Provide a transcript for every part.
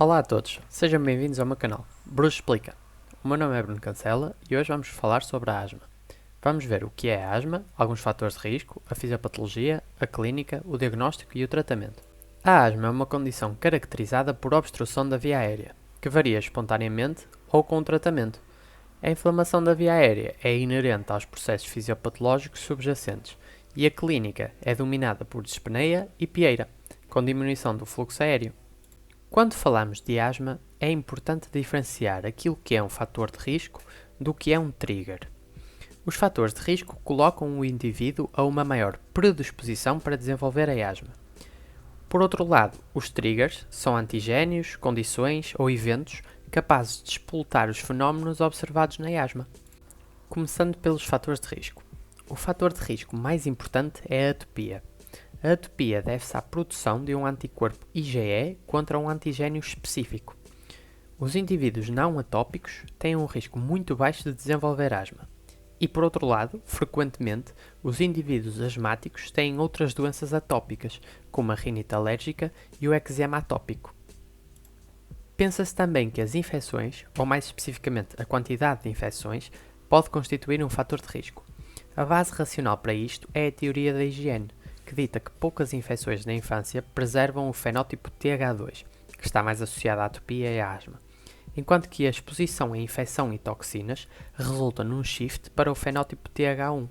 Olá a todos, sejam bem-vindos ao meu canal, Bruce Explica. O meu nome é Bruno Cancela e hoje vamos falar sobre a asma. Vamos ver o que é a asma, alguns fatores de risco, a fisiopatologia, a clínica, o diagnóstico e o tratamento. A asma é uma condição caracterizada por obstrução da via aérea, que varia espontaneamente ou com o tratamento. A inflamação da via aérea é inerente aos processos fisiopatológicos subjacentes e a clínica é dominada por dispneia e pieira, com diminuição do fluxo aéreo. Quando falamos de asma, é importante diferenciar aquilo que é um fator de risco do que é um trigger. Os fatores de risco colocam o indivíduo a uma maior predisposição para desenvolver a asma. Por outro lado, os triggers são antigénios, condições ou eventos capazes de despoltar os fenómenos observados na asma. Começando pelos fatores de risco. O fator de risco mais importante é a atopia. A atopia deve-se à produção de um anticorpo IgE contra um antigênio específico. Os indivíduos não atópicos têm um risco muito baixo de desenvolver asma. E por outro lado, frequentemente, os indivíduos asmáticos têm outras doenças atópicas, como a rinite alérgica e o eczema atópico. Pensa-se também que as infecções, ou mais especificamente a quantidade de infecções, pode constituir um fator de risco. A base racional para isto é a teoria da higiene, que dita que poucas infecções na infância preservam o fenótipo TH2, que está mais associado à atopia e à asma, enquanto que a exposição a infecção e toxinas resulta num shift para o fenótipo TH1.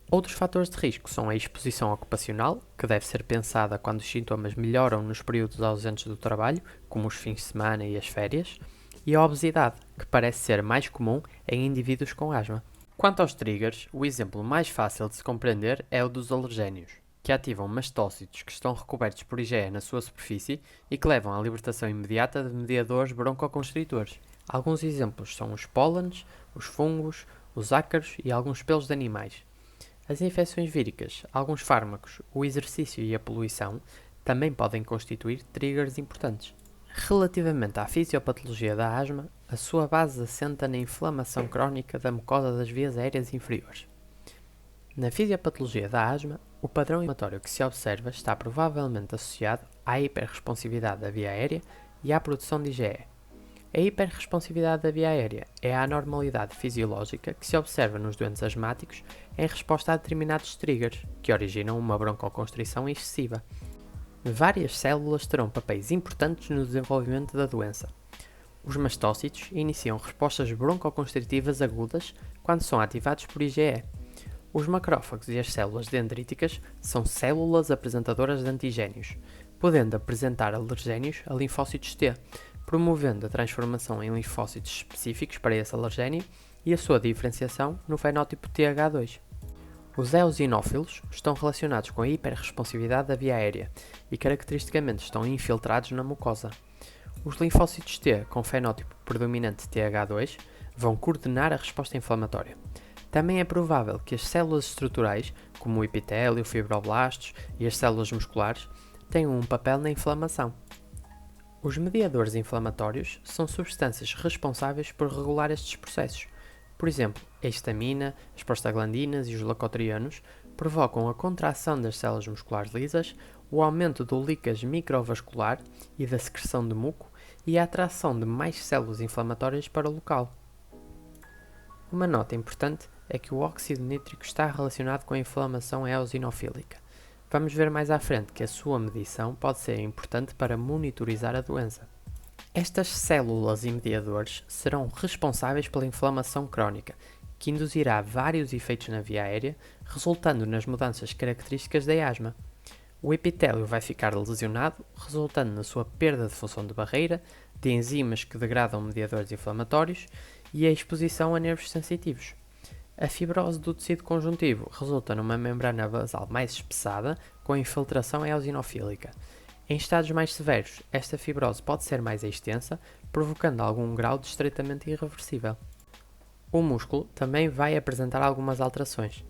Outros fatores de risco são a exposição ocupacional, que deve ser pensada quando os sintomas melhoram nos períodos ausentes do trabalho, como os fins de semana e as férias, e a obesidade, que parece ser mais comum em indivíduos com asma. Quanto aos triggers, o exemplo mais fácil de se compreender é o dos alergénios, que ativam mastócitos que estão recobertos por IgE na sua superfície e que levam à libertação imediata de mediadores broncoconstritores. Alguns exemplos são os pólenes, os fungos, os ácaros e alguns pelos de animais. As infecções víricas, alguns fármacos, o exercício e a poluição também podem constituir triggers importantes. Relativamente à fisiopatologia da asma, a sua base assenta na inflamação crónica da mucosa das vias aéreas inferiores. Na fisiopatologia da asma, o padrão inflamatório que se observa está provavelmente associado à hiperresponsividade da via aérea e à produção de IgE. A hiperresponsividade da via aérea é a anormalidade fisiológica que se observa nos doentes asmáticos em resposta a determinados triggers, que originam uma broncoconstrição excessiva. Várias células terão papéis importantes no desenvolvimento da doença. Os mastócitos iniciam respostas broncoconstritivas agudas quando são ativados por IgE. Os macrófagos e as células dendríticas são células apresentadoras de antigénios, podendo apresentar alergénios a linfócitos T, promovendo a transformação em linfócitos específicos para esse alergénio e a sua diferenciação no fenótipo TH2. Os eosinófilos estão relacionados com a hiperresponsividade da via aérea e caracteristicamente estão infiltrados na mucosa. Os linfócitos T com fenótipo predominante TH2 vão coordenar a resposta inflamatória. Também é provável que as células estruturais, como o epitélio, fibroblastos e as células musculares, tenham um papel na inflamação. Os mediadores inflamatórios são substâncias responsáveis por regular estes processos. Por exemplo, a histamina, as prostaglandinas e os leucotrienos provocam a contração das células musculares lisas, o aumento do líquage microvascular e da secreção de muco e a atração de mais células inflamatórias para o local. Uma nota importante é que o óxido nítrico está relacionado com a inflamação eosinofílica. Vamos ver mais à frente que a sua medição pode ser importante para monitorizar a doença. Estas células e mediadores serão responsáveis pela inflamação crónica, que induzirá vários efeitos na via aérea, resultando nas mudanças características da asma. O epitélio vai ficar lesionado, resultando na sua perda de função de barreira, de enzimas que degradam mediadores inflamatórios e a exposição a nervos sensitivos. A fibrose do tecido conjuntivo resulta numa membrana basal mais espessada, com infiltração eosinofílica. Em estados mais severos, esta fibrose pode ser mais extensa, provocando algum grau de estreitamento irreversível. O músculo também vai apresentar algumas alterações.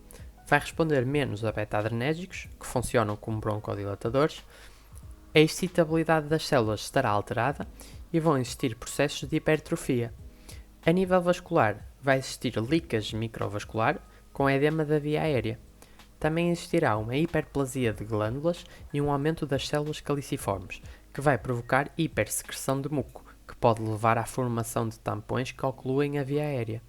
Vai responder menos a beta-adrenérgicos, que funcionam como broncodilatadores, a excitabilidade das células estará alterada e vão existir processos de hipertrofia. A nível vascular, vai existir líquage microvascular com edema da via aérea. Também existirá uma hiperplasia de glândulas e um aumento das células caliciformes, que vai provocar hipersecreção de muco, que pode levar à formação de tampões que ocluem a via aérea.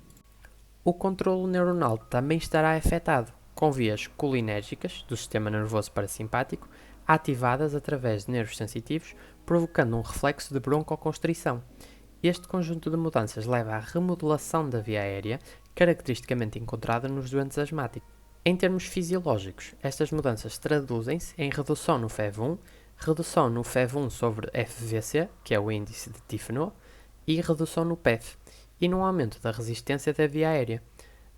O controlo neuronal também estará afetado, com vias colinérgicas do sistema nervoso parasimpático ativadas através de nervos sensitivos, provocando um reflexo de broncoconstrição. Este conjunto de mudanças leva à remodelação da via aérea, caracteristicamente encontrada nos doentes asmáticos. Em termos fisiológicos, estas mudanças traduzem-se em redução no FEV1, redução no FEV1 sobre FVC, que é o índice de Tifenot, e redução no PEF, e num aumento da resistência da via aérea.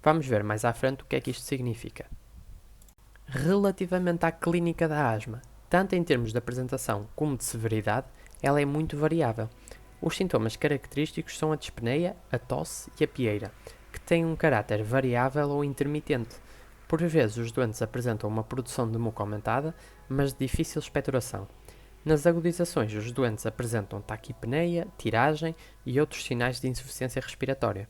Vamos ver mais à frente o que é que isto significa. Relativamente à clínica da asma, tanto em termos de apresentação como de severidade, ela é muito variável. Os sintomas característicos são a dispneia, a tosse e a pieira, que têm um caráter variável ou intermitente. Por vezes, os doentes apresentam uma produção de muco aumentada, mas de difícil expectoração. Nas agudizações, os doentes apresentam taquipneia, tiragem e outros sinais de insuficiência respiratória.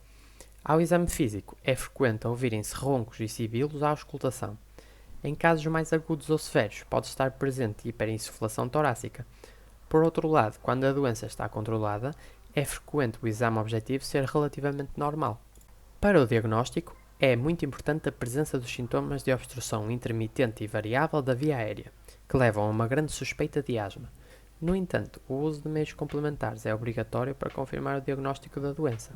Ao exame físico, é frequente ouvirem-se roncos e sibilos à auscultação. Em casos mais agudos ou severos, pode estar presente hiperinsuflação torácica. Por outro lado, quando a doença está controlada, é frequente o exame objetivo ser relativamente normal. Para o diagnóstico, é muito importante a presença dos sintomas de obstrução intermitente e variável da via aérea, que levam a uma grande suspeita de asma. No entanto, o uso de meios complementares é obrigatório para confirmar o diagnóstico da doença.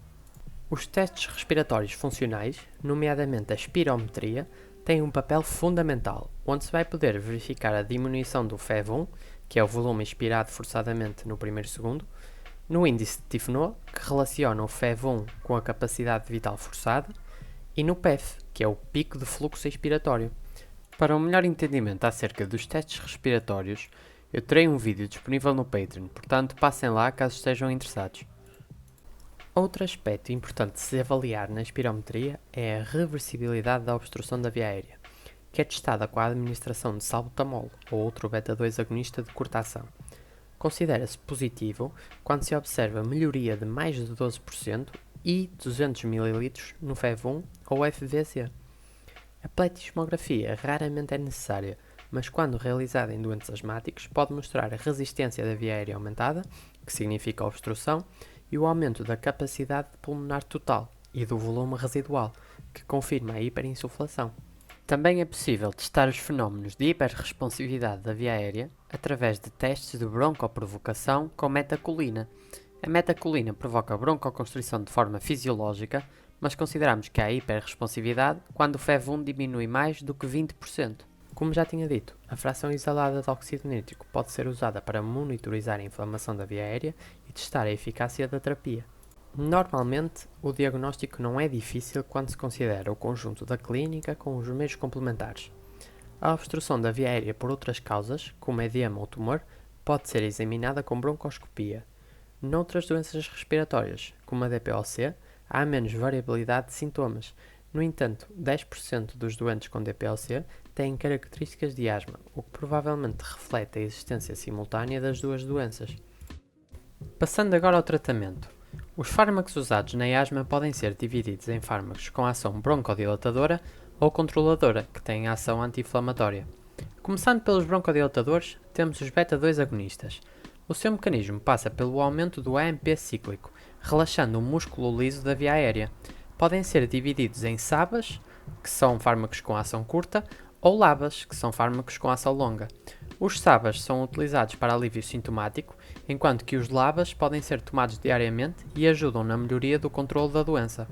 Os testes respiratórios funcionais, nomeadamente a espirometria, têm um papel fundamental, onde se vai poder verificar a diminuição do FEV1, que é o volume expirado forçadamente no primeiro segundo, no índice de Tifenot, que relaciona o FEV1 com a capacidade vital forçada, e no PEF, que é o pico de fluxo expiratório. Para um melhor entendimento acerca dos testes respiratórios, eu terei um vídeo disponível no Patreon, portanto passem lá caso estejam interessados. Outro aspecto importante de se avaliar na espirometria é a reversibilidade da obstrução da via aérea, que é testada com a administração de salbutamol ou outro beta-2 agonista de curta ação. Considera-se positivo quando se observa melhoria de mais de 12% e 200 ml no FEV1 ou FVC. A pletismografia raramente é necessária, mas quando realizada em doentes asmáticos pode mostrar a resistência da via aérea aumentada, que significa obstrução, e o aumento da capacidade pulmonar total e do volume residual, que confirma a hiperinsuflação. Também é possível testar os fenómenos de hiperresponsividade da via aérea através de testes de broncoprovocação com metacolina. A metacolina provoca broncoconstrição de forma fisiológica, mas consideramos que há hiperresponsividade quando o FEV1 diminui mais do que 20%. Como já tinha dito, a fração exalada de óxido nítrico pode ser usada para monitorizar a inflamação da via aérea e testar a eficácia da terapia. Normalmente, o diagnóstico não é difícil quando se considera o conjunto da clínica com os meios complementares. A obstrução da via aérea por outras causas, como edema ou tumor, pode ser examinada com broncoscopia. Noutras doenças respiratórias, como a DPOC, há menos variabilidade de sintomas. No entanto, 10% dos doentes com DPOC têm características de asma, o que provavelmente reflete a existência simultânea das duas doenças. Passando agora ao tratamento. Os fármacos usados na asma podem ser divididos em fármacos com ação broncodilatadora ou controladora, que têm ação anti-inflamatória. Começando pelos broncodilatadores, temos os beta-2 agonistas. O seu mecanismo passa pelo aumento do AMP cíclico, relaxando o músculo liso da via aérea. Podem ser divididos em SABAs, que são fármacos com ação curta, ou LABAs, que são fármacos com ação longa. Os SABAs são utilizados para alívio sintomático, enquanto que os LABAs podem ser tomados diariamente e ajudam na melhoria do controle da doença.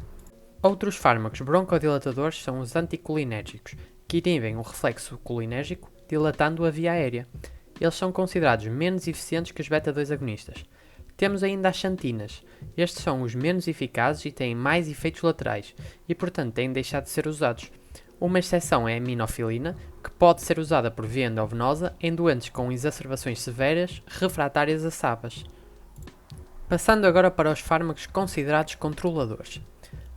Outros fármacos broncodilatadores são os anticolinérgicos, que inibem o reflexo colinérgico, dilatando a via aérea. Eles são considerados menos eficientes que os beta-2 agonistas. Temos ainda as xantinas. Estes são os menos eficazes e têm mais efeitos laterais, e portanto têm deixado de ser usados. Uma exceção é a minofilina, que pode ser usada por via endovenosa em doentes com exacerbações severas refratárias a SABAs. Passando agora para os fármacos considerados controladores.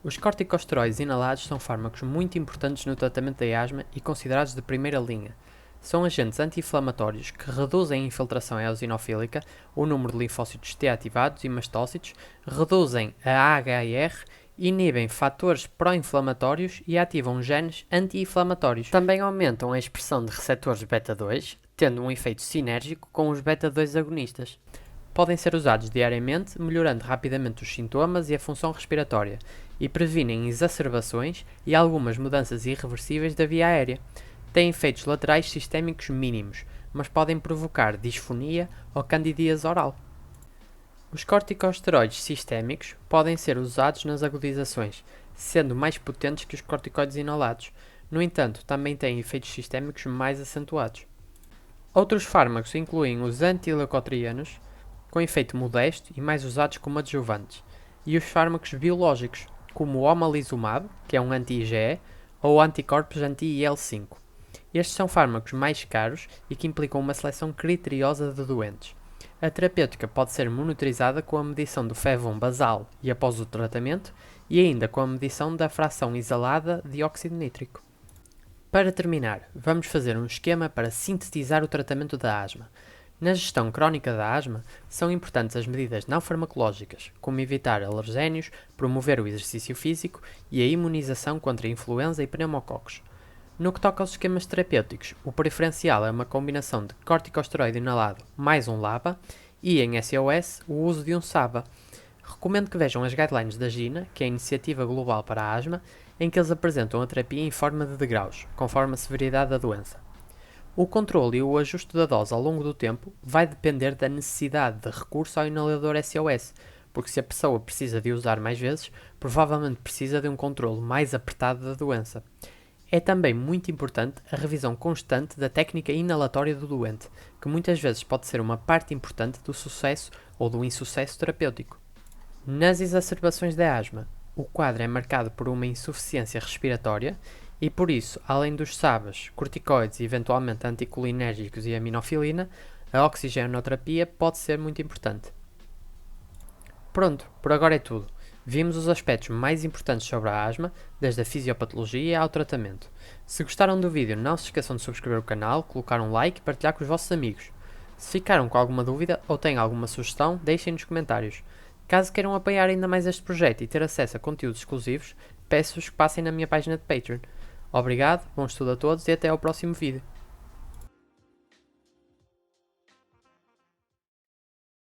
Os corticosteroides inalados são fármacos muito importantes no tratamento da asma e considerados de primeira linha. São agentes anti-inflamatórios que reduzem a infiltração eosinofílica, o número de linfócitos T ativados e mastócitos, reduzem a AHR, inibem fatores pró-inflamatórios e ativam genes anti-inflamatórios. Também aumentam a expressão de receptores beta-2, tendo um efeito sinérgico com os beta-2 agonistas. Podem ser usados diariamente, melhorando rapidamente os sintomas e a função respiratória, e previnem exacerbações e algumas mudanças irreversíveis da via aérea. Têm efeitos laterais sistémicos mínimos, mas podem provocar disfonia ou candidíase oral. Os corticosteroides sistémicos podem ser usados nas agudizações, sendo mais potentes que os corticoides inalados. No entanto, também têm efeitos sistémicos mais acentuados. Outros fármacos incluem os antileucotrienos, com efeito modesto e mais usados como adjuvantes, e os fármacos biológicos, como o omalizumab, que é um anti-IgE, ou anticorpos anti-IL-5. Estes são fármacos mais caros e que implicam uma seleção criteriosa de doentes. A terapêutica pode ser monitorizada com a medição do FEV1 basal e após o tratamento, e ainda com a medição da fração exalada de óxido nítrico. Para terminar, vamos fazer um esquema para sintetizar o tratamento da asma. Na gestão crónica da asma, são importantes as medidas não farmacológicas, como evitar alergénios, promover o exercício físico e a imunização contra a influenza e pneumococos. No que toca aos esquemas terapêuticos, o preferencial é uma combinação de corticosteroide inalado mais um LABA e, em SOS, o uso de um SABA. Recomendo que vejam as guidelines da GINA, que é a Iniciativa Global para a Asma, em que eles apresentam a terapia em forma de degraus, conforme a severidade da doença. O controle e o ajuste da dose ao longo do tempo vai depender da necessidade de recurso ao inalador SOS, porque se a pessoa precisa de usar mais vezes, provavelmente precisa de um controle mais apertado da doença. É também muito importante a revisão constante da técnica inalatória do doente, que muitas vezes pode ser uma parte importante do sucesso ou do insucesso terapêutico. Nas exacerbações da asma, o quadro é marcado por uma insuficiência respiratória e, por isso, além dos SABAs, corticoides e eventualmente anticolinérgicos e aminofilina, a oxigenoterapia pode ser muito importante. Pronto, por agora é tudo. Vimos os aspectos mais importantes sobre a asma, desde a fisiopatologia ao tratamento. Se gostaram do vídeo, não se esqueçam de subscrever o canal, colocar um like e partilhar com os vossos amigos. Se ficaram com alguma dúvida ou têm alguma sugestão, deixem nos comentários. Caso queiram apoiar ainda mais este projeto e ter acesso a conteúdos exclusivos, peço-vos que passem na minha página de Patreon. Obrigado, bom estudo a todos e até ao próximo vídeo.